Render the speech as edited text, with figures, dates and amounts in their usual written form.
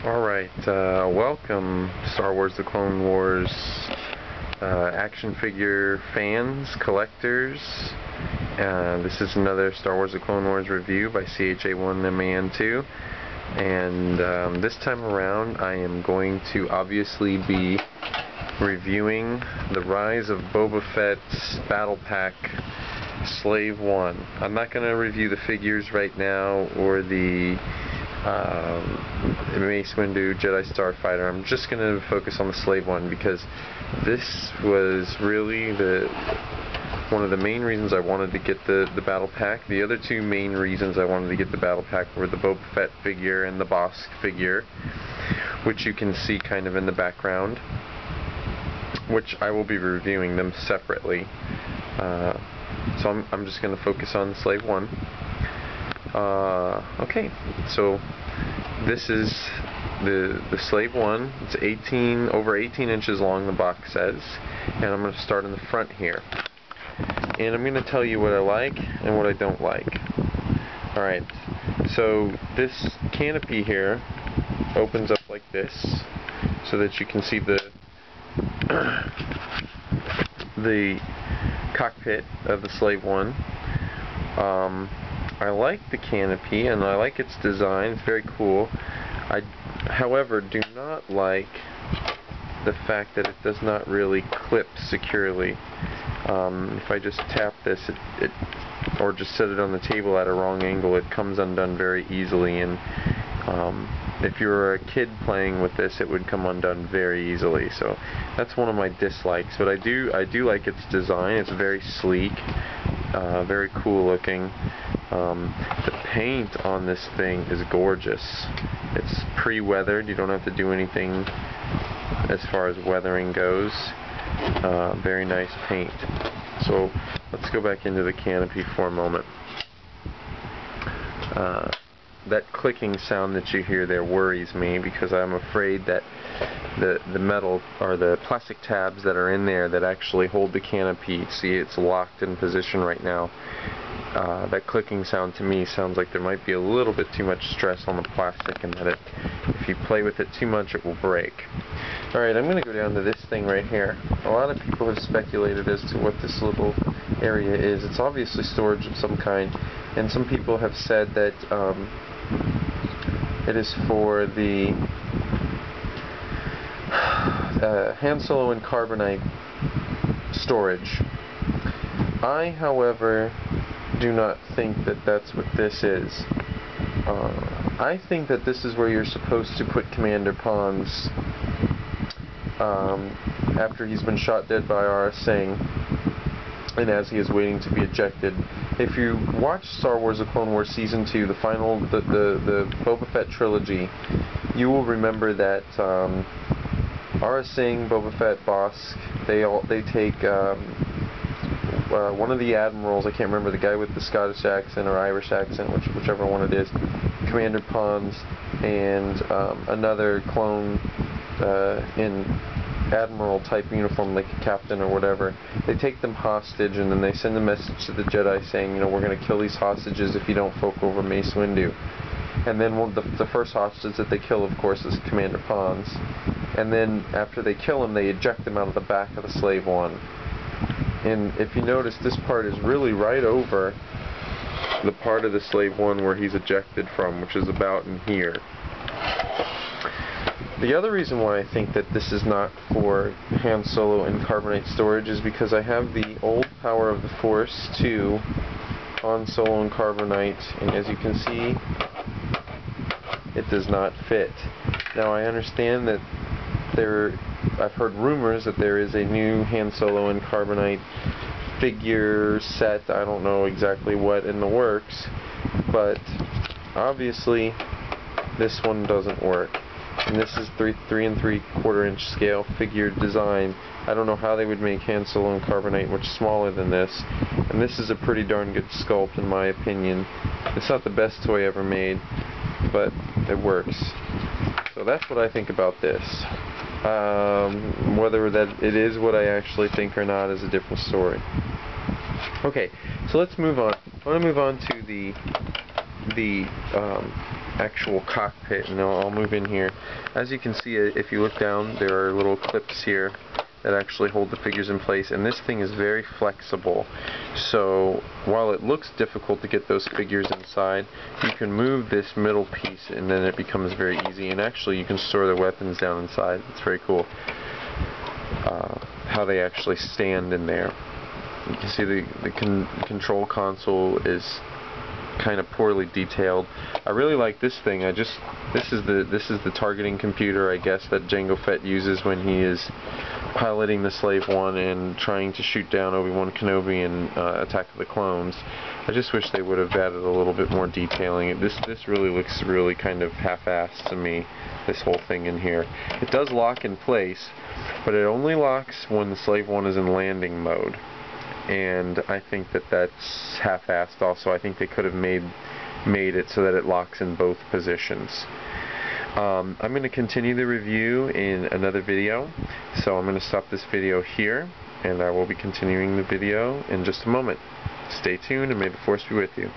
Alright, welcome Star Wars The Clone Wars action figure fans, collectors. This is another Star Wars The Clone Wars review by CHA1MAN2. And this time around I am going to obviously be reviewing the Rise of Boba Fett's Battle Pack Slave 1. I'm not going to review the figures right now or the Mace Windu Jedi Starfighter. I'm just going to focus on the Slave 1 because this was really one of the main reasons I wanted to get the Battle Pack. The other two main reasons I wanted to get the Battle Pack were the Boba Fett figure and the Bosk figure, which you can see kind of in the background, which I will be reviewing them separately. So I'm just going to focus on the Slave 1. Okay, so this is the Slave 1. It's over 18 inches long, the box says, and I'm going to start in the front here. And I'm going to tell you what I like and what I don't like. Alright, so this canopy here opens up like this so that you can see the cockpit of the Slave 1. I like the canopy and I like its design. It's very cool. I, however, do not like the fact that it does not really clip securely. If I just tap this, or just set it on the table at a wrong angle, it comes undone very easily. And if you were a kid playing with this, it would come undone very easily. So that's one of my dislikes. But I do like its design. It's very sleek, very cool looking. The paint on this thing is gorgeous. It's pre-weathered. You don't have to do anything as far as weathering goes. Very nice paint. So let's go back into the canopy for a moment. That clicking sound that you hear there worries me because I'm afraid that the metal or the plastic tabs that are in there that actually hold the canopy, see it's locked in position right now. That clicking sound to me sounds like there might be a little bit too much stress on the plastic, and that if you play with it too much it will break. Alright, I'm going to go down to this thing right here. A lot of people have speculated as to what this little area is. It's obviously storage of some kind, and some people have said that it is for the Han Solo and Carbonite storage. I, however, do not think that that's what this is. I think that this is where you're supposed to put Commander Pons after he's been shot dead by Aurra Sing, and as he is waiting to be ejected. If you watch Star Wars: The Clone Wars Season 2, the Boba Fett trilogy, you will remember that Aurra Sing, Boba Fett, Bosk, they take one of the admirals, I can't remember, the guy with the Scottish accent or Irish accent, whichever one it is, Commander Pons, and another clone in admiral type uniform, like a captain or whatever. They take them hostage, and then they send a message to the Jedi saying, you know, we're going to kill these hostages if you don't folk over Mace Windu. And then the first hostage that they kill, of course, is Commander Pons. And then after they kill him, they eject him out of the back of the Slave 1. And if you notice, this part is really right over the part of the Slave 1 where he's ejected from, which is about in here. The other reason why I think that this is not for Han Solo and Carbonite storage is because I have the old Power of the Force 2 Han Solo and Carbonite, and as you can see, it does not fit. Now I understand that I've heard rumors that there is a new Han Solo and Carbonite figure set, I don't know exactly what, in the works, but obviously this one doesn't work. And this is 3 3/4 inch scale figure design. I don't know how they would make Han Solo and Carbonite much smaller than this. And this is a pretty darn good sculpt in my opinion. It's not the best toy ever made, but it works. So that's what I think about this. Whether that it is what I actually think or not is a different story. Okay, so let's move on. I want to move on to the actual cockpit, and I'll move in here. As you can see, if you look down, there are little clips here that actually hold the figures in place, and this thing is very flexible. So while it looks difficult to get those figures inside, you can move this middle piece and then it becomes very easy, and actually you can store the weapons down inside. It's very cool how they actually stand in there. You can see the control console is kind of poorly detailed. I really like this thing. This is the targeting computer, I guess, that Jango Fett uses when he is piloting the Slave One and trying to shoot down Obi-Wan Kenobi in Attack of the Clones. I just wish they would have added a little bit more detailing. This really looks really kind of half-assed to me, this whole thing in here. It does lock in place, but it only locks when the Slave One is in landing mode. And I think that's half-assed also. I think they could have made it so that it locks in both positions. I'm going to continue the review in another video, so I'm going to stop this video here, and I will be continuing the video in just a moment. Stay tuned, and may the Force be with you.